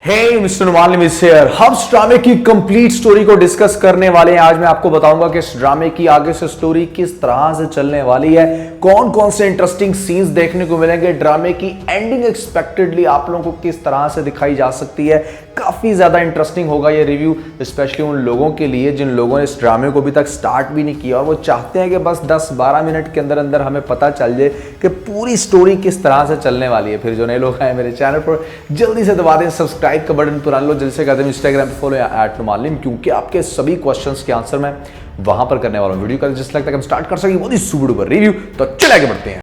Hey mister Numan miss here. हम इस ड्रामे की कंप्लीट स्टोरी को डिस्कस करने वाले हैं। आज मैं आपको बताऊंगा कि इस ड्रामे की आगे से स्टोरी किस तरह से चलने वाली है, कौन कौन से इंटरेस्टिंग सीन्स देखने को मिलेंगे, ड्रामे की एंडिंग एक्सपेक्टेडली आप लोगों को किस तरह से दिखाई जा सकती है। काफी ज्यादा इंटरेस्टिंग होगा ये रिव्यू, स्पेशली उन लोगों के लिए जिन लोगों ने इस ड्रामे को अभी तक स्टार्ट भी नहीं किया और वो चाहते हैं कि बस 10-12 मिनट के अंदर अंदर हमें पता चल जाए कि पूरी स्टोरी किस तरह से चलने वाली है। फिर जो नए लोग आए मेरे चैनल पर, जल्दी से दबा दें सब्सक्राइब का बटन पुरान लो, जल्दी से कर दें इंस्टाग्राम पे फॉलो @नुमालिम, क्योंकि आपके सभी क्वेश्चंस के आंसर मैं वहां पर करने वाला हूं। वीडियो का जिस लगता है हम स्टार्ट कर सकें बहुत ही सुपर रिव्यू, तो चले आगे बढ़ते हैं।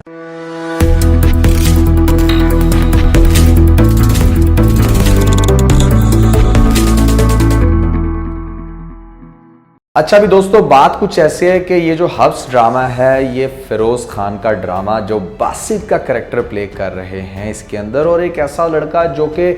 अच्छा भी दोस्तों, बात कुछ ऐसी है कि ये जो हब्स ड्रामा है ये फिरोज खान का ड्रामा, जो बासित का कैरेक्टर प्ले कर रहे हैं इसके अंदर, और एक ऐसा लड़का जो कि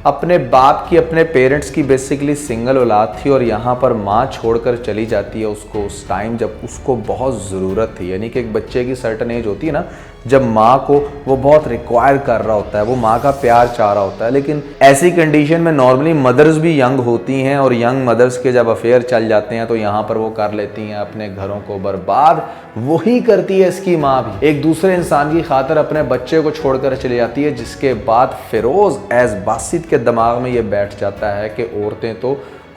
अपने बाप की, अपने पेरेंट्स की बेसिकली सिंगल औलाद थी और यहाँ पर माँ छोड़कर चली जाती है उसको उस टाइम जब उसको बहुत ज़रूरत थी। यानी कि एक बच्चे की सर्टन एज होती है ना, जब माँ को वो बहुत रिक्वायर कर रहा होता है, वो माँ का प्यार चाह रहा होता है। लेकिन ऐसी कंडीशन में नॉर्मली मदर्स भी यंग होती हैं और यंग मदर्स के जब अफेयर चल जाते हैं तो यहाँ पर वो कर लेती हैं अपने घरों को बर्बाद। वही करती है इसकी माँ भी, एक दूसरे इंसान की खातिर अपने बच्चे को छोड़कर चली जाती है, जिसके बाद फिरोज एज बासित के दिमाग में ये बैठ जाता है कि औरतें तो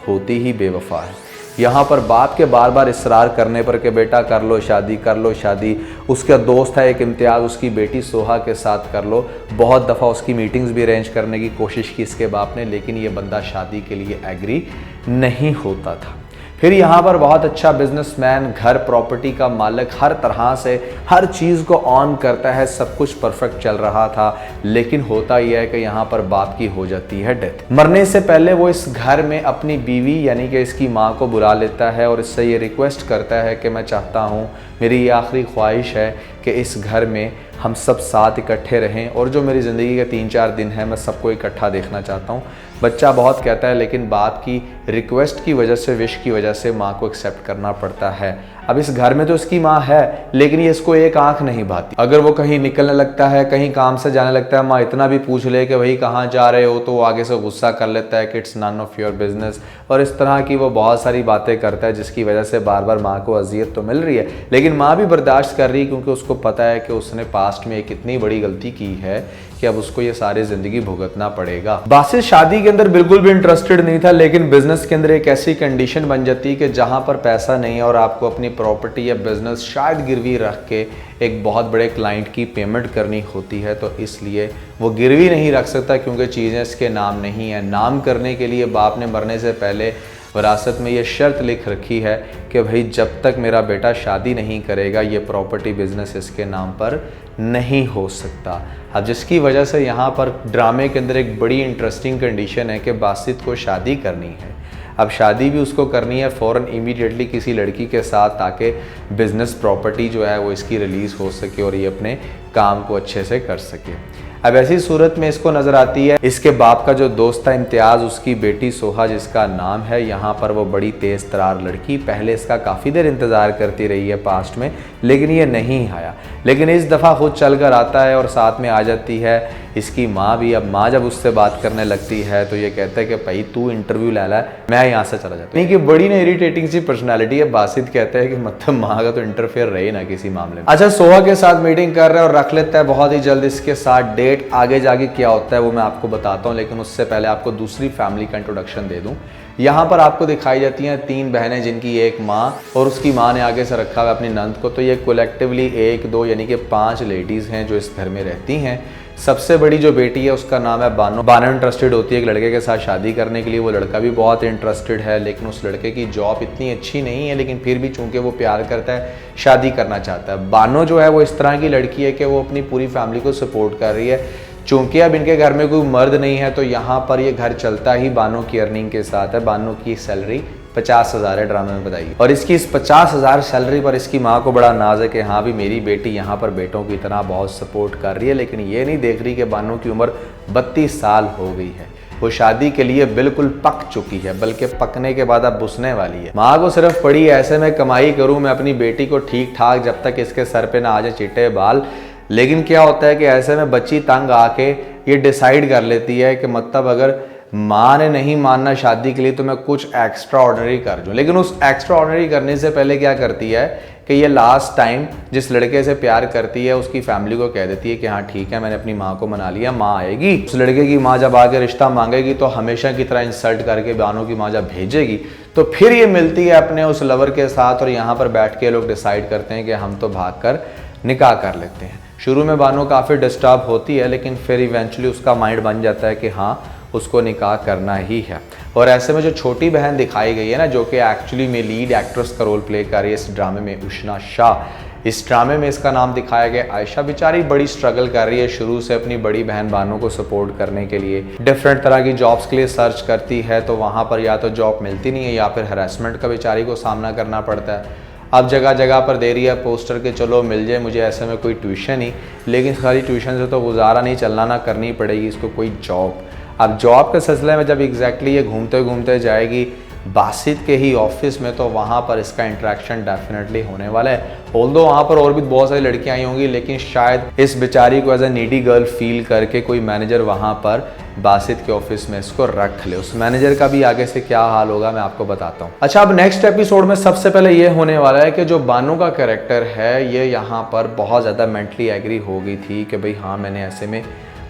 होती ही बेवफा है। यहाँ पर बाप के बार बार इसरार करने पर कि बेटा कर लो शादी, कर लो शादी। उसका दोस्त है एक इम्तियाज़, उसकी बेटी सोहा के साथ कर लो। बहुत दफ़ा उसकी मीटिंग्स भी अरेंज करने की कोशिश की इसके बाप ने, लेकिन ये बंदा शादी के लिए एग्री नहीं होता था। फिर यहाँ पर बहुत अच्छा बिजनेसमैन, घर प्रॉपर्टी का मालिक, हर तरह से हर चीज़ को ऑन करता है, सब कुछ परफेक्ट चल रहा था। लेकिन होता यह है कि यहाँ पर बाप की हो जाती है डेथ। मरने से पहले वो इस घर में अपनी बीवी यानी कि इसकी माँ को बुला लेता है और इससे ये रिक्वेस्ट करता है कि मैं चाहता हूँ, मेरी ये आखिरी ख्वाहिश है कि इस घर में हम सब साथ इकट्ठे रहें और जो मेरी ज़िंदगी के 3-4 दिन हैं मैं सबको इकट्ठा देखना चाहता हूँ। बच्चा बहुत कहता है, लेकिन बाप की रिक्वेस्ट की वजह से, विश की वजह से माँ को एक्सेप्ट करना पड़ता है। अब इस घर में तो इसकी माँ है, लेकिन ये इसको एक आंख नहीं भाती। अगर वो कहीं निकलने लगता है, कहीं काम से जाने लगता है, माँ इतना भी पूछ ले कि भाई कहाँ जा रहे हो, तो वो आगे से गुस्सा कर लेता है कि it's none of your business, और इस तरह की वो बहुत सारी बातें करता है जिसकी वजह से बार बार माँ को अजियत तो मिल रही है, लेकिन माँ भी बर्दाश्त कर रही है, क्योंकि उसको पता है कि उसने पास्ट में एक इतनी बड़ी गलती की है कि अब उसको ये सारी जिंदगी भुगतना पड़ेगा। बासित शादी के अंदर बिल्कुल भी इंटरेस्टेड नहीं था, लेकिन बिजनेस के अंदर एक ऐसी कंडीशन बन जाती है कि जहां पर पैसा नहीं है और आपको अपनी प्रॉपर्टी या बिजनेस शायद गिरवी रख के एक बहुत बड़े क्लाइंट की पेमेंट करनी होती है, तो इसलिए वो गिरवी नहीं रख सकता क्योंकि चीज़ें इसके नाम नहीं है। नाम करने के लिए बाप ने मरने से पहले विरासत में ये शर्त लिख रखी है कि भाई जब तक मेरा बेटा शादी नहीं करेगा ये प्रॉपर्टी बिजनेस इसके नाम पर नहीं हो सकता। अब जिसकी वजह से यहाँ पर ड्रामे के अंदर एक बड़ी इंटरेस्टिंग कंडीशन है कि बासित को शादी करनी है। अब शादी भी उसको करनी है फ़ौरन इमीडिएटली किसी लड़की के साथ, ताकि बिजनेस प्रॉपर्टी जो है वो इसकी रिलीज़ हो सके और ये अपने काम को अच्छे से कर सके। अब ऐसी सूरत में इसको नज़र आती है इसके बाप का जो दोस्त था इम्तियाज़, उसकी बेटी सोहा जिसका नाम है, यहाँ पर वो बड़ी तेज़ तरार लड़की, पहले इसका काफ़ी देर इंतज़ार करती रही है पास्ट में, लेकिन ये नहीं आया। लेकिन इस दफ़ा खुद चल कर आता है और साथ में आ जाती है इसकी माँ भी। अब माँ जब उससे बात करने लगती है तो ये कहता है कि भाई तू इंटरव्यू ले ला, मैं यहाँ से चला जाता हूँ। नहीं कि बड़ी ना इरिटेटिंग सी पर्सनैलिटी है। बासित कहता है कि मतलब माँ का तो इंटरफेयर रहे ना किसी मामले में। अच्छा, सोहा के साथ मीटिंग कर रहे हैं और रख लेता है बहुत ही जल्द इसके साथ डेट। आगे जाके क्या होता है वो मैं आपको बताता हूँ, लेकिन उससे पहले आपको दूसरी फैमिली का इंट्रोडक्शन दे दूँ। यहाँ पर आपको दिखाई जाती हैं 3 बहनें जिनकी एक माँ और उसकी माँ ने आगे से रखा हुआ अपनी नंद को, तो ये कलेक्टिवली 1-2 यानी कि 5 लेडीज़ हैं जो इस घर में रहती हैं। सबसे बड़ी जो बेटी है उसका नाम है बानो। बानो इंटरेस्टेड होती है एक लड़के के साथ शादी करने के लिए, वो लड़का भी बहुत इंटरेस्टेड है, लेकिन उस लड़के की जॉब इतनी अच्छी नहीं है, लेकिन फिर भी चूंकि वो प्यार करता है शादी करना चाहता है। बानो जो है वो इस तरह की लड़की है कि वो अपनी पूरी फैमिली को सपोर्ट कर रही है। चूंकि अब इनके घर में कोई मर्द नहीं है तो यहाँ पर ये घर चलता ही बानो की अर्निंग के साथ है। बानो की सैलरी 50,000 है ड्रामे में बताइए, और इसकी इस 50,000 सैलरी पर इसकी माँ को बड़ा नाज है कि हाँ भी मेरी बेटी यहाँ पर बेटों की तरह बहुत सपोर्ट कर रही है। लेकिन ये नहीं देख रही कि बानो की उम्र 32 साल हो गई है, वो शादी के लिए बिल्कुल पक चुकी है, बल्कि पकने के बाद अब बुसने वाली है। माँ को सिर्फ पड़ी ऐसे में कमाई करूँ मैं अपनी बेटी को ठीक ठाक जब तक इसके सर पे ना आ जाए चिट्टे बाल। लेकिन क्या होता है कि ऐसे में बच्ची तंग आके ये डिसाइड कर लेती है कि मतलब अगर माँ ने नहीं मानना शादी के लिए तो मैं कुछ एक्स्ट्रा ऑर्डिनरी कर दूँ। लेकिन उस एक्स्ट्रा ऑर्डिनरी करने से पहले क्या करती है कि ये लास्ट टाइम जिस लड़के से प्यार करती है उसकी फैमिली को कह देती है कि हाँ ठीक है, मैंने अपनी माँ को मना लिया, माँ आएगी। उस लड़के की माँ जब आके रिश्ता मांगेगी तो हमेशा की तरह इंसल्ट करके बानो की माँ जब भेजेगी तो फिर ये मिलती है अपने उस लवर के साथ और यहाँ पर बैठ के लोग डिसाइड करते हैं कि हम तो भाग कर निकाह कर लेते हैं। शुरू में बानो काफ़ी डिस्टर्ब होती है लेकिन फिर इवेंचुअली उसका माइंड बन जाता है कि हाँ उसको निकाह करना ही है। और ऐसे में जो छोटी बहन दिखाई गई है ना, जो कि एक्चुअली में लीड एक्ट्रेस का रोल प्ले कर रही है इस ड्रामे में, उष्णा शाह। इस ड्रामे में इसका नाम दिखाया गया आयशा। बेचारी बड़ी स्ट्रगल कर रही है शुरू से अपनी बड़ी बहन बानो को सपोर्ट करने के लिए। डिफरेंट तरह की जॉब्स के लिए सर्च करती है तो वहाँ पर या तो जॉब मिलती नहीं है या फिर हरासमेंट का बेचारी को सामना करना पड़ता है। अब जगह जगह पर दे रही है पोस्टर के चलो मिल जाए मुझे ऐसे में कोई ट्यूशन ही, लेकिन सारी ट्यूशन से तो गुजारा नहीं, चलना ना, करनी पड़ेगी इसको कोई जॉब। अब जॉब के सिलसिले में जब एग्जैक्टली ये घूमते घूमते जाएगी बासित के ही ऑफिस में तो वहाँ पर इसका इंटरेक्शन डेफिनेटली होने वाला है। ऑल्दो वहाँ पर और भी बहुत सारी लड़कियाँ आई होंगी लेकिन शायद इस बेचारी को as a needy girl feel करके कोई मैनेजर वहाँ पर बासित के ऑफिस में इसको रख ले। उस मैनेजर का भी आगे से क्या हाल होगा मैं आपको बताता हूँ। अच्छा, अब नेक्स्ट एपिसोड में सबसे पहले ये होने वाला है कि जो बानो का कैरेक्टर है ये यहाँ पर बहुत ज़्यादा मेंटली एग्री हो गई थी कि भाई हाँ मैंने ऐसे में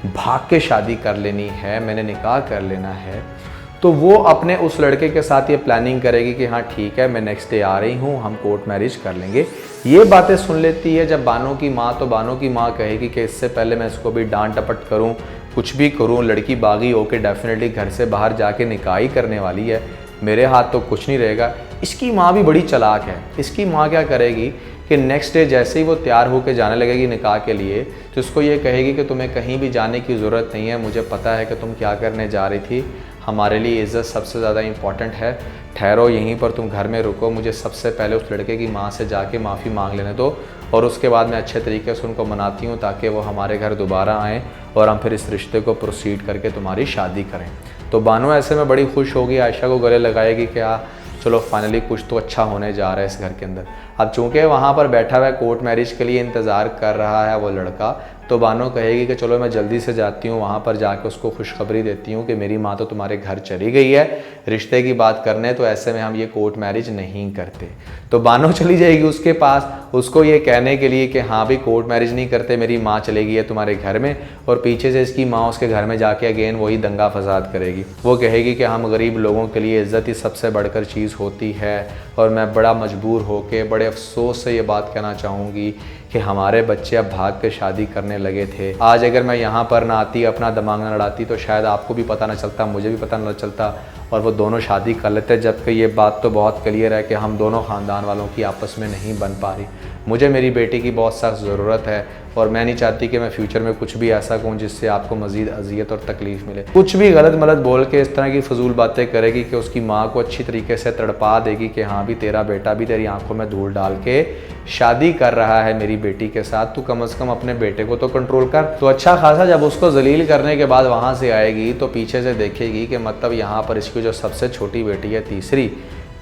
भाग के शादी कर लेनी है, मैंने निकाह कर लेना है। तो वो अपने उस लड़के के साथ ये प्लानिंग करेगी कि हाँ ठीक है मैं नेक्स्ट डे आ रही हूँ, हम कोर्ट मैरिज कर लेंगे। ये बातें सुन लेती है जब बानो की माँ, तो बानो की माँ कहेगी कि इससे पहले मैं इसको भी डांट टपट करूँ, कुछ भी करूँ, लड़की बागी होके डेफिनेटली घर से बाहर जाके निकाह ही करने वाली है, मेरे हाथ तो कुछ नहीं रहेगा। इसकी माँ भी बड़ी चालाक है। इसकी माँ क्या करेगी कि नेक्स्ट डे जैसे ही वो तैयार होकर जाने लगेगी निकाह के लिए तो उसको ये कहेगी कि तुम्हें कहीं भी जाने की ज़रूरत नहीं है, मुझे पता है कि तुम क्या करने जा रही थी, हमारे लिए इज़्ज़त सबसे ज़्यादा इम्पॉर्टेंट है, ठहरो यहीं पर, तुम घर में रुको, मुझे सबसे पहले उस लड़के की माँ से जाके माफ़ी मांग लेने दो और उसके बाद मैं अच्छे तरीके से उनको मनाती हूँ ताकि वो हमारे घर दोबारा आएँ और हम फिर इस रिश्ते को प्रोसीड करके तुम्हारी शादी करें। तो बानो ऐसे में बड़ी खुश होगी, आयशा को गले लगाएगी कि चलो फाइनली कुछ तो अच्छा होने जा रहा है इस घर के अंदर। अब चूंकि वहाँ पर बैठा हुआ है कोर्ट मैरिज के लिए इंतज़ार कर रहा है वो लड़का, तो बानो कहेगी कि चलो मैं जल्दी से जाती हूँ वहाँ पर जाके उसको खुशखबरी देती हूँ कि मेरी माँ तो तुम्हारे घर चली गई है रिश्ते की बात करने, तो ऐसे में हम ये कोर्ट मैरिज नहीं करते। तो बानो चली जाएगी उसके पास उसको ये कहने के लिए कि हाँ भी कोर्ट मैरिज नहीं करते, मेरी माँ चली गई है तुम्हारे घर में, और पीछे से इसकी माँ उसके घर में जाके अगेन वही दंगा फसाद करेगी। वो कहेगी कि हम गरीब लोगों के लिए इज़्ज़त ही सबसे बढ़कर चीज़ होती है और मैं बड़ा मजबूर होके बड़े अफसोस से ये बात कहना चाहूँगी कि हमारे बच्चे अब भाग के शादी करने लगे थे। आज अगर मैं यहाँ पर ना आती, अपना दिमाग ना लड़ाती तो शायद आपको भी पता ना चलता, मुझे भी पता ना चलता और वो दोनों शादी कर लेते। जबकि ये बात तो बहुत क्लियर है कि हम दोनों ख़ानदान वालों की आपस में नहीं बन पा रही। मुझे मेरी बेटी की बहुत सख्त ज़रूरत है और मैं नहीं चाहती कि मैं फ्यूचर में कुछ भी ऐसा कहूँ जिससे आपको मज़ीद अजियत और तकलीफ़ मिले। कुछ भी गलत मलत बोल के इस तरह की फजूल बातें करेगी कि उसकी माँ को अच्छी तरीके से तड़पा देगी कि हाँ भी तेरा बेटा भी तेरी आंखों में धूल डाल के शादी कर रहा है मेरी बेटी के साथ, तू कम से कम अपने बेटे को तो कंट्रोल कर। तो अच्छा खासा जब उसको जलील करने के बाद वहाँ से आएगी तो पीछे से देखेगी कि मतलब यहाँ पर इसकी जो सबसे छोटी बेटी है, तीसरी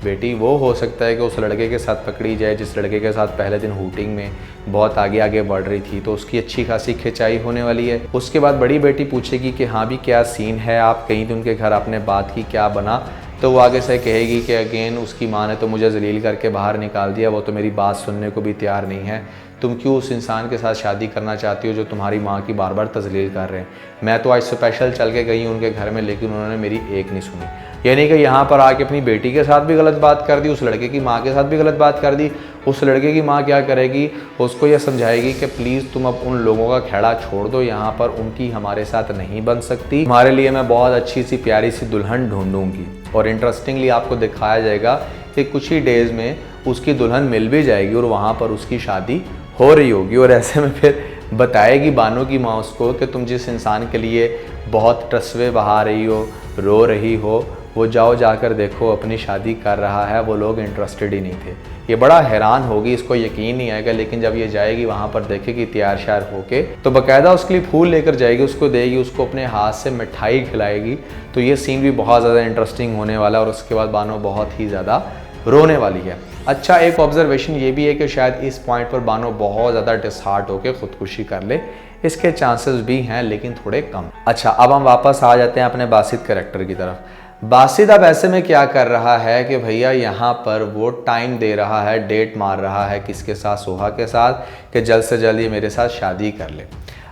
बेटी, वो हो सकता है कि उस लड़के के साथ पकड़ी जाए जिस लड़के के साथ पहले दिन हूटिंग में बहुत आगे आगे बढ़ रही थी, तो उसकी अच्छी खासी खिंचाई होने वाली है। उसके बाद बड़ी बेटी पूछेगी कि हाँ भी क्या सीन है, आप कहीं तो उनके घर आपने बात की, क्या बना? तो वो आगे से कहेगी कि अगेन उसकी माँ ने तो मुझे जलील करके बाहर निकाल दिया, वो तो मेरी बात सुनने को भी तैयार नहीं है, तुम क्यों उस इंसान के साथ शादी करना चाहती हो जो तुम्हारी माँ की बार बार तजलील कर रहे हैं। मैं तो आज स्पेशल चल के गई उनके घर में लेकिन उन्होंने मेरी एक नहीं सुनी। यानी कि यहाँ पर आके अपनी बेटी के साथ भी गलत बात कर दी, उस लड़के की माँ के साथ भी गलत बात कर दी। उस लड़के की माँ क्या करेगी, उसको यह समझाएगी कि प्लीज़ तुम अब उन लोगों का खेड़ा छोड़ दो, यहाँ पर उनकी हमारे साथ नहीं बन सकती, हमारे लिए मैं बहुत अच्छी सी प्यारी सी दुल्हन ढूंढूंगी। और इंटरेस्टिंगली आपको दिखाया जाएगा कि कुछ ही डेज़ में उसकी दुल्हन मिल भी जाएगी और वहाँ पर उसकी शादी हो रही होगी। और ऐसे में फिर बताएगी बानो की माँ उसको कि तुम जिस इंसान के लिए बहुत टसवे बहा रही हो, रो रही हो, वो जाओ जाकर देखो अपनी शादी कर रहा है, वो लोग इंटरेस्टेड ही नहीं थे। ये बड़ा हैरान होगी, इसको यकीन नहीं आएगा, लेकिन जब ये जाएगी वहाँ पर देखेगी तैयार श्यार होके तो बाकायदा उसके लिए फूल लेकर जाएगी, उसको देगी, उसको अपने हाथ से मिठाई खिलाएगी। तो ये सीन भी बहुत ज़्यादा इंटरेस्टिंग होने वाला है और उसके बाद बानो बहुत ही ज़्यादा रोने वाली है। अच्छा, एक ऑब्जर्वेशन ये भी है कि शायद इस पॉइंट पर बानो बहुत ज़्यादा डिसहार्ट होकर ख़ुदकुशी कर ले, इसके चांसेस भी हैं लेकिन थोड़े कम। अच्छा, अब हम वापस आ जाते हैं अपने बासित कैरेक्टर की तरफ। बासित अब ऐसे में क्या कर रहा है कि भैया यहाँ पर वो टाइम दे रहा है, डेट मार रहा है किसके साथ, सोहा के साथ, कि जल्द से जल्द ये मेरे साथ शादी कर ले।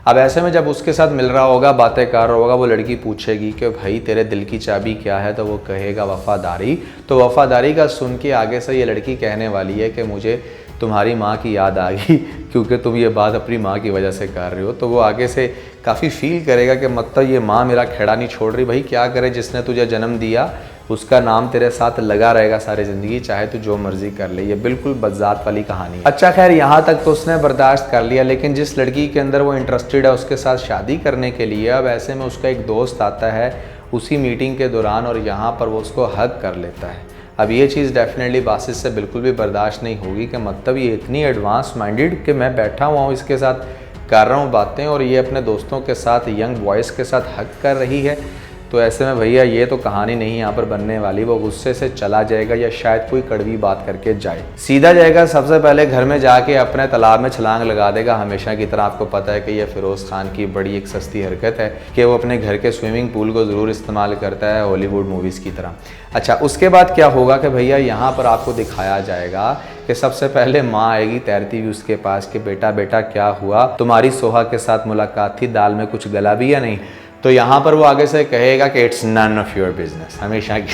अब ऐसे में जब उसके साथ मिल रहा होगा, बातें कर रहा होगा, वो लड़की पूछेगी कि भाई तेरे दिल की चाबी क्या है, तो वो कहेगा वफ़ादारी। तो वफ़ादारी का सुन के आगे से ये लड़की कहने वाली है कि मुझे तुम्हारी माँ की याद आ गई क्योंकि तुम ये बात अपनी माँ की वजह से कर रहे हो। तो वो आगे से काफ़ी फील करेगा कि मतलब ये माँ मेरा खेड़ा नहीं छोड़ रही। भाई क्या करे, जिसने तुझे जन्म दिया उसका नाम तेरे साथ लगा रहेगा सारी ज़िंदगी, चाहे तू जो मर्जी कर ले। ये बिल्कुल बज़ात वाली कहानी है। अच्छा खैर, यहाँ तक तो उसने बर्दाश्त कर लिया, लेकिन जिस लड़की के अंदर वो इंटरेस्टेड है उसके साथ शादी करने के लिए, अब ऐसे में उसका एक दोस्त आता है उसी मीटिंग के दौरान और यहाँ पर वो उसको हग कर लेता है। अब ये चीज़ डेफिनेटली बासित से बिल्कुल भी बर्दाश्त नहीं होगी कि मतलब ये इतनी एडवांस माइंडेड कि मैं बैठा हुआ हूँ इसके साथ कर रहा हूँ बातें और ये अपने दोस्तों के साथ, यंग बॉयज़ के साथ हक कर रही है। तो ऐसे में भैया ये तो कहानी नहीं यहाँ पर बनने वाली। वो गुस्से से चला जाएगा या शायद कोई कड़वी बात करके जाए, सीधा जाएगा सबसे पहले घर में जाके अपने तालाब में छलांग लगा देगा। हमेशा की तरह आपको पता है कि ये फिरोज़ खान की बड़ी एक सस्ती हरकत है कि वो अपने घर के स्विमिंग पूल को ज़रूर इस्तेमाल करता है हॉलीवुड मूवीज़ की तरह। अच्छा, उसके बाद क्या होगा कि भैया यहाँ पर आपको दिखाया जाएगा कि सबसे पहले माँ आएगी तैरती हुई उसके पास कि बेटा बेटा क्या हुआ, तुम्हारी सोहा के साथ मुलाकात थी, दाल में कुछ गला भी या नहीं। तो यहाँ पर वो आगे से कहेगा कि it's none of your business, हमेशा की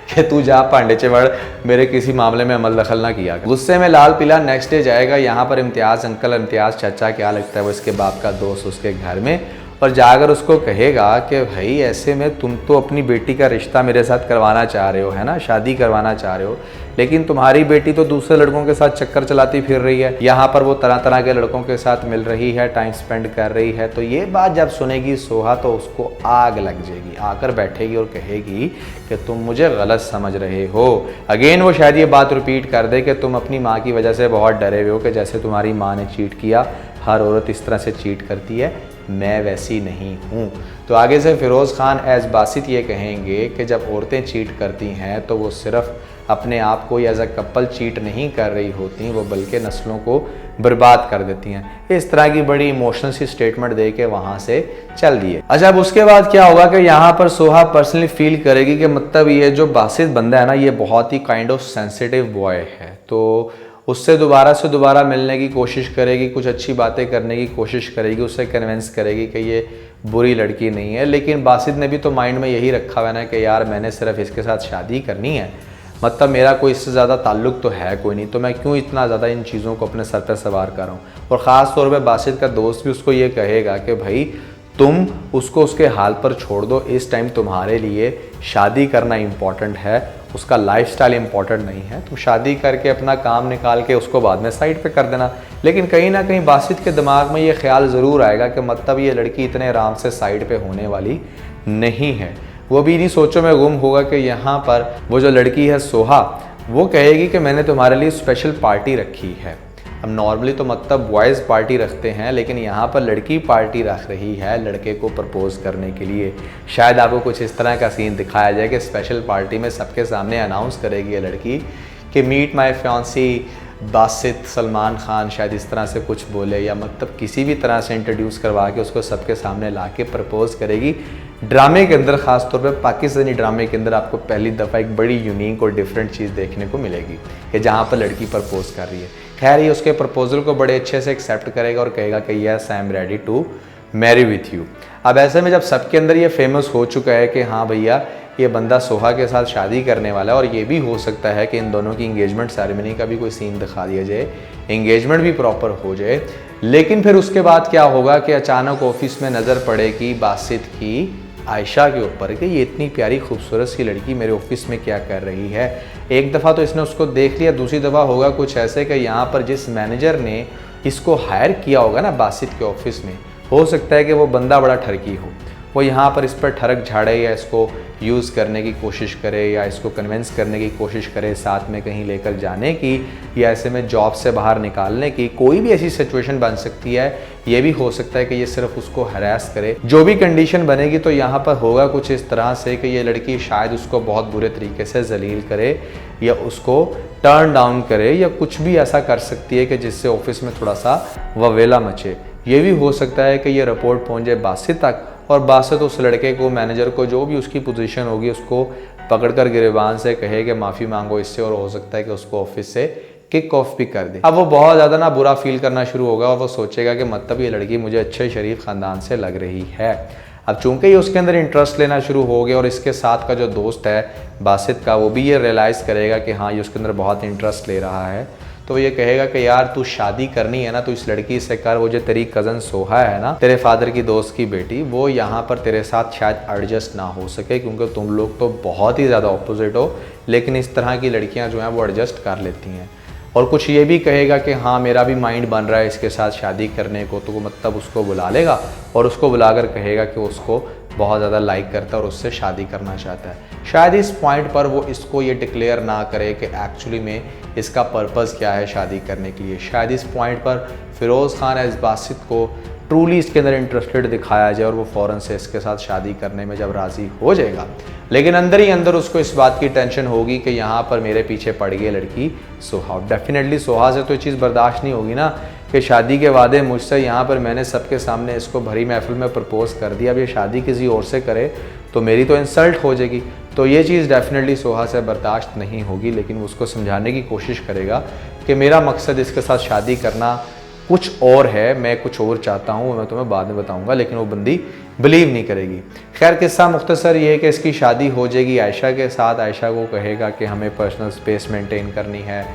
कि तू जा पांडे चवड़, मेरे किसी मामले में अमल दखल ना किया। गुस्से में लाल पीला नेक्स्ट डे जाएगा यहाँ पर इम्तियाज़ अंकल, इम्तियाज़ चाचा क्या लगता है वो इसके बाप का दोस्त उसके घर में, और जाकर उसको कहेगा कि भाई ऐसे में तुम तो अपनी बेटी का रिश्ता मेरे साथ करवाना चाह रहे हो, है ना, शादी करवाना चाह रहे हो, लेकिन तुम्हारी बेटी तो दूसरे लड़कों के साथ चक्कर चलाती फिर रही है, यहाँ पर वो तरह तरह के लड़कों के साथ मिल रही है, टाइम स्पेंड कर रही है। तो ये बात जब सुनेगी सोहा तो उसको आग लग जाएगी, आकर बैठेगी और कहेगी कि तुम मुझे गलत समझ रहे हो। अगेन वो शायद ये बात रिपीट कर दे कि तुम अपनी माँ की वजह से बहुत डरे हुए हो कि जैसे तुम्हारी माँ ने चीट किया, हर औरत इस तरह से चीट करती है, मैं वैसी नहीं हूँ। तो आगे से फिरोज़ खान एज बासित ये कहेंगे कि जब औरतें चीट करती हैं तो वो सिर्फ़ अपने आप को एज अ कपल चीट नहीं कर रही होती, वो बल्कि नस्लों को बर्बाद कर देती हैं। इस तरह की बड़ी इमोशनल सी स्टेटमेंट दे के वहाँ से चल दिए। अच्छा, अब उसके बाद क्या होगा कि यहाँ पर सोहा पर्सनली फील करेगी कि मतलब ये जो बासित बंदा है ना, ये बहुत ही काइंड ऑफ सेंसिटिव बॉय है। तो उससे दोबारा मिलने की कोशिश करेगी, कुछ अच्छी बातें करने की कोशिश करेगी, उससे कन्विंस करेगी कि ये बुरी लड़की नहीं है। लेकिन बासित ने भी तो माइंड में यही रखा हुआ है ना कि यार मैंने सिर्फ इसके साथ शादी करनी है, मतलब मेरा कोई इससे ज़्यादा ताल्लुक़ तो है कोई नहीं, तो मैं क्यों इतना ज़्यादा इन चीज़ों को अपने सर पर सवार कर रहा हूँ। और ख़ास तौर पे बासित का दोस्त भी उसको ये कहेगा कि भाई तुम उसको उसके हाल पर छोड़ दो, इस टाइम तुम्हारे लिए शादी करना इम्पॉर्टेंट है, उसका लाइफस्टाइल इम्पॉर्टेंट नहीं है। तुम शादी करके अपना काम निकाल के उसको बाद में साइड पे कर देना। लेकिन कहीं ना कहीं बासित के दिमाग में ये ख्याल ज़रूर आएगा कि मतलब ये लड़की इतने आराम से साइड पे होने वाली नहीं है। वो भी इन्हीं सोचों में गुम होगा कि यहाँ पर वो जो लड़की है सोहा, वो कहेगी कि मैंने तुम्हारे लिए स्पेशल पार्टी रखी है। अब नॉर्मली तो मतलब बॉयज़ पार्टी रखते हैं, लेकिन यहाँ पर लड़की पार्टी रख रही है लड़के को प्रपोज करने के लिए। शायद आपको कुछ इस तरह का सीन दिखाया जाए कि स्पेशल पार्टी में सबके सामने अनाउंस करेगी ये लड़की कि meet my fiance Basit Salman Khan, शायद इस तरह से कुछ बोले, या मतलब किसी भी तरह से इंट्रोड्यूस करवा के उसको सबके सामने ला के प्रपोज करेगी। ड्रामे के अंदर, ख़ास तौर पे पाकिस्तानी ड्रामे के अंदर आपको पहली दफ़ा एक बड़ी यूनिक और डिफरेंट चीज़ देखने को मिलेगी कि जहाँ पर लड़की प्रपोज कर रही है। खैर ये उसके प्रपोजल को बड़े अच्छे से एक्सेप्ट करेगा और कहेगा कि yes I am ready to marry with you. अब ऐसे में जब सबके अंदर ये फेमस हो चुका है कि हाँ भैया ये बंदा सोहा के साथ शादी करने वाला है, और ये भी हो सकता है कि इन दोनों की इंगेजमेंट सेरेमनी का भी कोई सीन दिखा दिया जाए, एंगेजमेंट भी प्रॉपर हो जाए। लेकिन फिर उसके बाद क्या होगा कि अचानक ऑफिस में नज़र पड़ेगी बासित की आयशा के ऊपर कि ये इतनी प्यारी खूबसूरत सी लड़की मेरे ऑफिस में क्या कर रही है। एक दफ़ा तो इसने उसको देख लिया, दूसरी दफ़ा होगा कुछ ऐसे कि यहाँ पर जिस मैनेजर ने इसको हायर किया होगा ना बासित के ऑफिस में, हो सकता है कि वो बंदा बड़ा ठरकी हो, वो यहाँ पर इस पर ठरक झाड़े या इसको यूज़ करने की कोशिश करे या इसको कन्विंस करने की कोशिश करे साथ में कहीं लेकर जाने की, या ऐसे में जॉब से बाहर निकालने की। कोई भी ऐसी सिचुएशन बन सकती है। ये भी हो सकता है कि ये सिर्फ उसको हरास करे। जो भी कंडीशन बनेगी तो यहाँ पर होगा कुछ इस तरह से कि ये लड़की शायद उसको बहुत बुरे तरीके से जलील करे या उसको टर्न डाउन करे, या कुछ भी ऐसा कर सकती है कि जिससे ऑफिस में थोड़ा सा ववेला मचे। ये भी हो सकता है कि ये रिपोर्ट पहुंच जाए बासित तक और बासित उस लड़के को, मैनेजर को, जो भी उसकी पोजीशन होगी, उसको पकड़कर गिरेबान से कहे कि माफ़ी मांगो इससे, और हो सकता है कि उसको ऑफिस से किक ऑफ भी कर दे। अब वो बहुत ज़्यादा ना बुरा फील करना शुरू होगा और वो सोचेगा कि मतलब ये लड़की मुझे अच्छे शरीफ ख़ानदान से लग रही है। अब चूंकि ये उसके अंदर इंटरेस्ट लेना शुरू हो गया और इसके साथ का जो दोस्त है बासित का, वो भी ये रियलाइज़ करेगा कि हाँ ये उसके अंदर बहुत इंटरेस्ट ले रहा है, तो ये कहेगा कि यार तू शादी करनी है ना तो इस लड़की से कर। वो जो तेरी कज़न सोहा है ना, तेरे फादर की दोस्त की बेटी, वो यहाँ पर तेरे साथ शायद एडजस्ट ना हो सके क्योंकि तुम लोग तो बहुत ही ज़्यादा ऑपोजिट हो, लेकिन इस तरह की लड़कियाँ जो हैं वो एडजस्ट कर लेती हैं। और कुछ ये भी कहेगा कि हाँ मेरा भी माइंड बन रहा है इसके साथ शादी करने को, तो वो मतलब उसको बुला लेगा और उसको बुलाकर कहेगा कि उसको बहुत ज़्यादा लाइक करता है और उससे शादी करना चाहता है। शायद इस पॉइंट पर वो इसको ये डिक्लेयर ना करे कि एक्चुअली में इसका पर्पज़ क्या है शादी करने के लिए। शायद इस पॉइंट पर फिरोज़ खान इस बासित को ट्रूली इसके अंदर इंटरेस्टेड दिखाया जाए और वो फ़ौरन से इसके साथ शादी करने में जब राज़ी हो जाएगा, लेकिन अंदर ही अंदर उसको इस बात की टेंशन होगी कि यहाँ पर मेरे पीछे पड़ गई लड़की सोहा। डेफिनेटली सोहा से तो ये चीज़ बर्दाश्त नहीं होगी ना कि शादी के वादे मुझसे, यहाँ पर मैंने सबके सामने इसको भरी महफिल में प्रपोज़ कर दिया, अब ये शादी किसी और से करे तो मेरी तो इंसल्ट हो जाएगी। तो ये चीज़ डेफिनेटली सोहा से बर्दाश्त नहीं होगी, लेकिन वो उसको समझाने की कोशिश करेगा कि मेरा मकसद इसके साथ शादी करना कुछ और है, मैं कुछ और चाहता हूँ, मैं तुम्हें बाद में बताऊँगा, लेकिन वो बंदी बिलीव नहीं करेगी। खैर किस्सा मुख्तसर ये है कि इसकी शादी हो जाएगी आयशा के साथ। आयशा को कहेगा कि हमें पर्सनल स्पेस मेंटेन करनी है,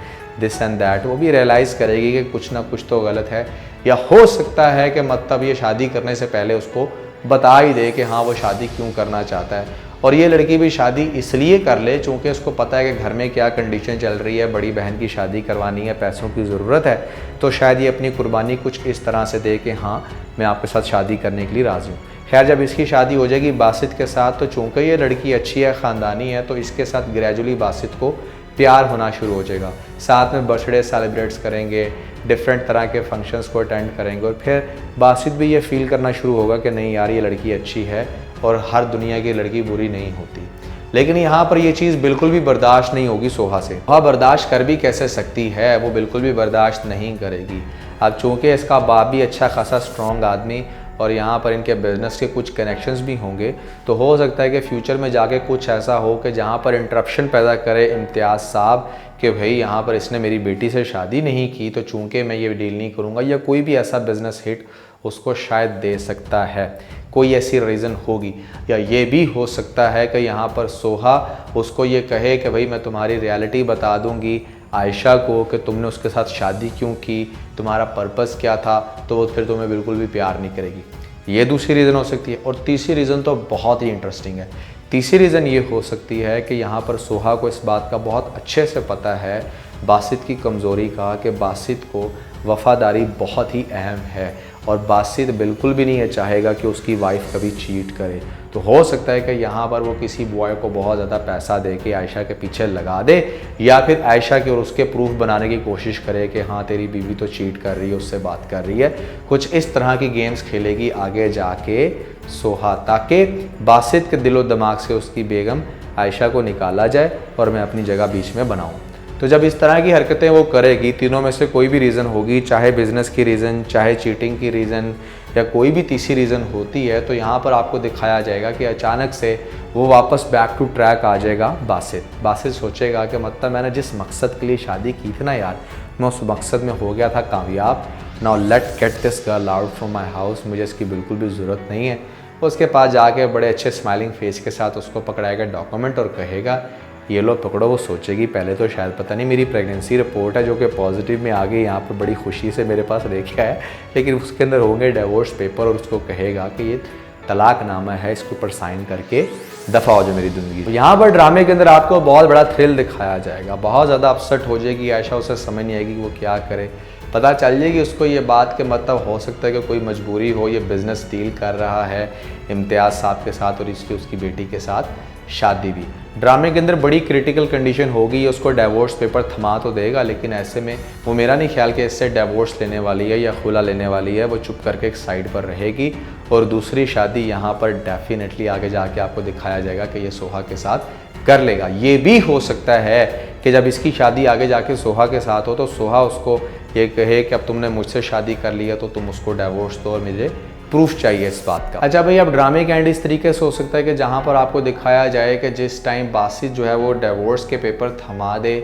दिस एंड दैट। वो भी रियलाइज़ करेगी कि कुछ ना कुछ तो गलत है, या हो सकता है कि मतलब ये शादी करने से पहले उसको बता ही दे कि हाँ वो शादी क्यों करना चाहता है। और ये लड़की भी शादी इसलिए कर ले चूँकि उसको पता है कि घर में क्या कंडीशन चल रही है, बड़ी बहन की शादी करवानी है, पैसों की ज़रूरत है, तो शायद ये अपनी कुर्बानी कुछ इस तरह से दे कि हाँ मैं आपके साथ शादी करने के लिए राज़ी हूँ। खैर जब इसकी शादी हो जाएगी बासित के साथ, तो चूँकि ये लड़की अच्छी है, ख़ानदानी है, तो इसके साथ ग्रेजुअली बासित को प्यार होना शुरू हो जाएगा। साथ में बर्थडे सेलिब्रेट्स करेंगे, डिफरेंट तरह के फंक्शंस को अटेंड करेंगे, और फिर बासित भी ये फील करना शुरू होगा कि नहीं यार ये लड़की अच्छी है और हर दुनिया की लड़की बुरी नहीं होती। लेकिन यहाँ पर ये चीज़ बिल्कुल भी बर्दाश्त नहीं होगी सोहा से। वह बर्दाश्त कर भी कैसे सकती है, वो बिल्कुल भी बर्दाश्त नहीं करेगी। अब चूँकि इसका बाप भी अच्छा खासा स्ट्रॉन्ग आदमी और यहाँ पर इनके बिजनेस के कुछ कनेक्शंस भी होंगे, तो हो सकता है कि फ्यूचर में जाके कुछ ऐसा हो कि जहाँ पर इंटरप्शन पैदा करे इम्तियाज़ साहब कि भाई यहाँ पर इसने मेरी बेटी से शादी नहीं की तो चूँकि मैं ये डील नहीं करूँगा, या कोई भी ऐसा बिजनेस हिट उसको शायद दे सकता है, कोई ऐसी रीज़न होगी। या ये भी हो सकता है कि यहाँ पर सोहा उसको ये कहे कि भाई मैं तुम्हारी रियलिटी बता दूँगी आयशा को कि तुमने उसके साथ शादी क्यों की, तुम्हारा पर्पस क्या था, तो वो फिर तुम्हें बिल्कुल भी प्यार नहीं करेगी। ये दूसरी रीज़न हो सकती है। और तीसरी रीज़न तो बहुत ही इंटरेस्टिंग है। तीसरी रीज़न ये हो सकती है कि यहाँ पर सोहा को इस बात का बहुत अच्छे से पता है बासित की कमज़ोरी का, कि बासित को वफ़ादारी बहुत ही अहम है और बासित बिल्कुल भी नहीं चाहेगा कि उसकी वाइफ कभी चीट करे। तो हो सकता है कि यहाँ पर वो किसी बॉय को बहुत ज़्यादा पैसा दे के आयशा के पीछे लगा दे, या फिर आयशा के और उसके प्रूफ बनाने की कोशिश करे कि हाँ तेरी बीवी तो चीट कर रही है, उससे बात कर रही है। कुछ इस तरह की गेम्स खेलेगी आगे जाके सोहा, ताकि बासित के दिलो दिमाग से उसकी बेगम आयशा को निकाला जाए और मैं अपनी जगह बीच में बनाऊँ। तो जब इस तरह की हरकतें वो करेगी, तीनों में से कोई भी रीज़न होगी, चाहे बिज़नेस की रीज़न, चाहे चीटिंग की रीज़न, या कोई भी तीसरी रीज़न होती है, तो यहाँ पर आपको दिखाया जाएगा कि अचानक से वो वापस बैक टू ट्रैक आ जाएगा बासित सोचेगा कि मतलब मैंने जिस मकसद के लिए शादी की थी ना यार, मैं उस मकसद में हो गया था कामयाब। Now let get this girl out from my house, मुझे इसकी बिल्कुल भी ज़रूरत नहीं है। उसके पास जाके बड़े अच्छे स्माइलिंग फेस के साथ उसको पकड़ाएगा डॉक्यूमेंट और कहेगा ये लो पकड़ो। वो सोचेगी पहले तो शायद पता नहीं मेरी प्रेगनेंसी रिपोर्ट है जो कि पॉजिटिव में आ गई, यहाँ पर बड़ी खुशी से मेरे पास लेके आया, लेकिन उसके अंदर होंगे डिवोर्स पेपर, और उसको कहेगा कि ये तलाकनामा है, इसके ऊपर साइन करके दफ़ा हो जाए मेरी ज़िंदगी। तो यहाँ पर ड्रामे के अंदर आपको बहुत बड़ा थ्रिल दिखाया जाएगा। बहुत ज़्यादा अपसेट हो जाएगी आयशा, उसे समझ नहीं आएगी कि वो क्या करे। पता चल जाएगी उसको ये बात कि मतलब हो सकता है कि कोई मजबूरी हो, ये बिज़नेस डील कर रहा है इम्तियाज़ साहब के साथ और इसकी उसकी बेटी के साथ शादी भी। ड्रामे के अंदर बड़ी क्रिटिकल कंडीशन होगी, उसको डिवोर्स पेपर थमा तो देगा, लेकिन ऐसे में वो मेरा नहीं ख्याल कि इससे डिवोर्स लेने वाली है या खुला लेने वाली है। वो चुप करके एक साइड पर रहेगी और दूसरी शादी यहाँ पर डेफिनेटली आगे जाके आपको दिखाया जाएगा कि ये सोहा के साथ कर लेगा। ये भी हो सकता है कि जब इसकी शादी आगे जाके सोहा के साथ हो तो सोहा उसको ये कहे कि अब तुमने मुझसे शादी कर लिया तो तुम उसको डिवोर्स दो और मुझे प्रूफ चाहिए इस बात का। अच्छा भाई, अब ड्रामे का एंड इस तरीके से हो सकता है कि जहाँ पर आपको दिखाया जाए कि जिस टाइम बासित जो है वो डिवोर्स के पेपर थमा दे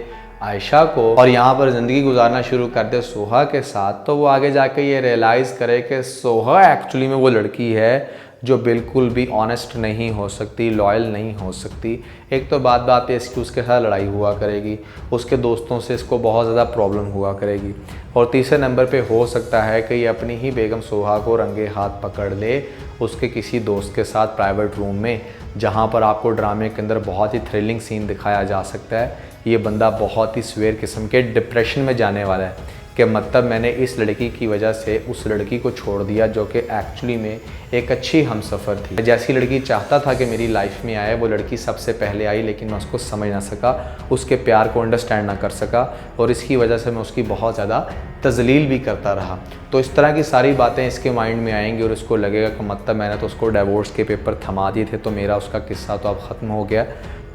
आयशा को और यहाँ पर ज़िंदगी गुजारना शुरू कर दे सोहा के साथ, तो वो आगे जाके ये रियलाइज़ करे कि सोहा एक्चुअली में वो लड़की है जो बिल्कुल भी ऑनेस्ट नहीं हो सकती, लॉयल नहीं हो सकती। एक तो बात बात पे इसकी उसके साथ लड़ाई हुआ करेगी, उसके दोस्तों से इसको बहुत ज़्यादा प्रॉब्लम हुआ करेगी, और तीसरे नंबर पे हो सकता है कि ये अपनी ही बेगम सोहा को रंगे हाथ पकड़ ले उसके किसी दोस्त के साथ प्राइवेट रूम में, जहाँ पर आपको ड्रामे के अंदर बहुत ही थ्रिलिंग सीन दिखाया जा सकता है। ये बंदा बहुत ही सीवियर किस्म के डिप्रेशन में जाने वाला है कि मतलब मैंने इस लड़की की वजह से उस लड़की को छोड़ दिया जो कि एक्चुअली में एक अच्छी हमसफ़र थी। जैसी लड़की चाहता था कि मेरी लाइफ में आए वो लड़की सबसे पहले आई, लेकिन मैं उसको समझ ना सका, उसके प्यार को अंडरस्टैंड ना कर सका, और इसकी वजह से मैं उसकी बहुत ज़्यादा तजलील भी करता रहा। तो इस तरह की सारी बातें इसके माइंड में आएंगी और इसको लगेगा कि मतलब मैंने तो उसको डिवोर्स के पेपर थमा दिए थे, तो मेरा उसका किस्सा तो अब ख़त्म हो गया,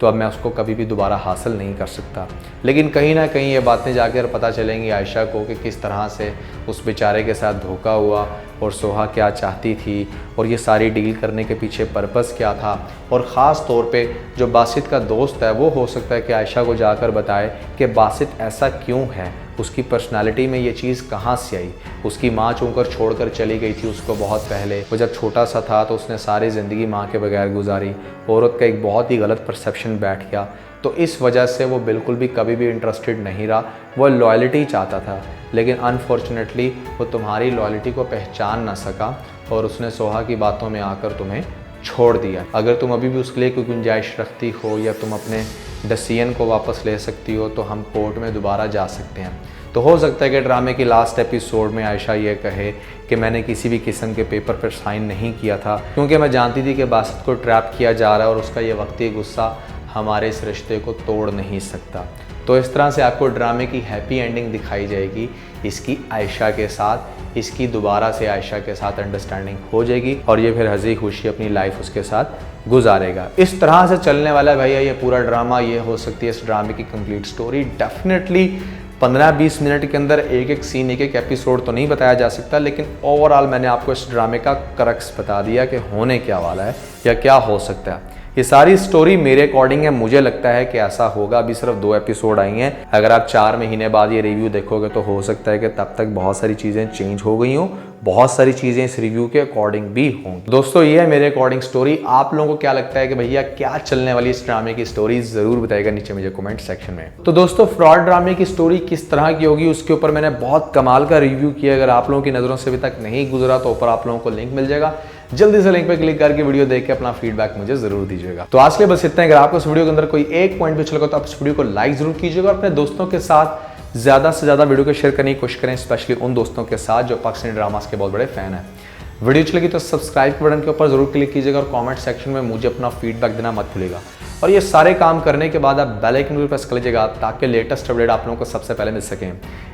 तो अब मैं उसको कभी भी दोबारा हासिल नहीं कर सकता। लेकिन कहीं ना कहीं ये बातें जाकर पता चलेंगी आयशा को कि किस तरह से उस बेचारे के साथ धोखा हुआ और सोहा क्या चाहती थी और ये सारी डील करने के पीछे पर्पस क्या था। और ख़ास तौर पे जो बासित का दोस्त है वो हो सकता है कि आयशा को जाकर बताए कि बासित ऐसा क्यों है, उसकी पर्सनालिटी में ये चीज़ कहाँ से आई। उसकी माँ चूँकर छोड़कर चली गई थी उसको बहुत पहले, वो जब छोटा सा था तो उसने सारी ज़िंदगी माँ के बगैर गुजारी। औरत का एक बहुत ही गलत परसेप्शन बैठ गया, तो इस वजह से वो बिल्कुल भी कभी भी इंटरेस्टेड नहीं रहा, वो लॉयल्टी चाहता था, लेकिन अनफॉर्चुनेटली वो तुम्हारी लॉयल्टी को पहचान ना सका और उसने सोहा की बातों में आकर तुम्हें छोड़ दिया। अगर तुम अभी भी उसके लिए कोई गुंजाइश रखती हो या तुम अपने डिसीजन को वापस ले सकती हो तो हम कोर्ट में दोबारा जा सकते हैं। तो हो सकता है कि ड्रामे की लास्ट एपिसोड में आयशा ये कहे कि मैंने किसी भी किस्म के पेपर पर साइन नहीं किया था क्योंकि मैं जानती थी कि बासित को ट्रैप किया जा रहा है और उसका ये वक्ती गुस्सा हमारे इस रिश्ते को तोड़ नहीं सकता। तो इस तरह से आपको ड्रामे की हैप्पी एंडिंग दिखाई जाएगी इसकी आयशा के साथ। इसकी दोबारा से आयशा के साथ अंडरस्टैंडिंग हो जाएगी और ये फिर हंसी खुशी अपनी लाइफ उसके साथ गुजारेगा। इस तरह से चलने वाला है भैया ये पूरा ड्रामा। ये हो सकती है इस ड्रामे की कंप्लीट स्टोरी। डेफिनेटली 15-20 मिनट के अंदर एक एक सीन एक एक एपिसोड तो नहीं बताया जा सकता, लेकिन ओवरऑल मैंने आपको इस ड्रामे का क्रक्स बता दिया कि होने क्या वाला है या क्या हो सकता है। ये सारी स्टोरी मेरे अकॉर्डिंग है, मुझे लगता है कि ऐसा होगा। अभी सिर्फ 2 एपिसोड आई हैं, अगर आप 4 महीने बाद ये रिव्यू देखोगे तो हो सकता है कि तब तक बहुत सारी चीज़ें चेंज हो गई हों, बहुत सारी चीज़ें इस रिव्यू के अकॉर्डिंग भी होंगी। दोस्तों ये है मेरे अकॉर्डिंग स्टोरी। आप लोगों को क्या लगता है कि भैया क्या चलने वाली इस ड्रामे की स्टोरी, ज़रूर बताइएगा नीचे मुझे कमेंट सेक्शन में। तो दोस्तों फ्रॉड ड्रामे की स्टोरी किस तरह की होगी उसके ऊपर मैंने बहुत कमाल का रिव्यू किया। अगर आप लोगों की नज़रों से अभी तक नहीं गुजरा तो ऊपर आप लोगों को लिंक मिल जाएगा, जल्दी से लिंक पे क्लिक करके वीडियो देख के अपना फीडबैक मुझे जरूर दीजिएगा। तो आज के बस इतना। अगर आपको इस वीडियो के अंदर कोई एक पॉइंट भी अच्छा लगा तो आप इस वीडियो को लाइक जरूर कीजिएगा और अपने दोस्तों के साथ ज़्यादा से ज़्यादा वीडियो को शेयर करने की कोशिश करें, स्पेशली उन दोस्तों के साथ जो पाकिस्तानी ड्रामास के बहुत बड़े फैन हैं। वीडियो अच्छी लगी तो सब्सक्राइब बटन के ऊपर जरूर क्लिक कीजिएगा और कमेंट सेक्शन में मुझे अपना फीडबैक देना मत भूलिएगा। और ये सारे काम करने के बाद आप बेल आइकन को प्रेस कर लीजिएगा ताकि लेटेस्ट अपडेट आप लोगों को सबसे पहले मिल सकें।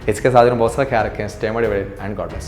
इसके साथ बहुत सारा ख्याल रखें। Stay motivated and God bless.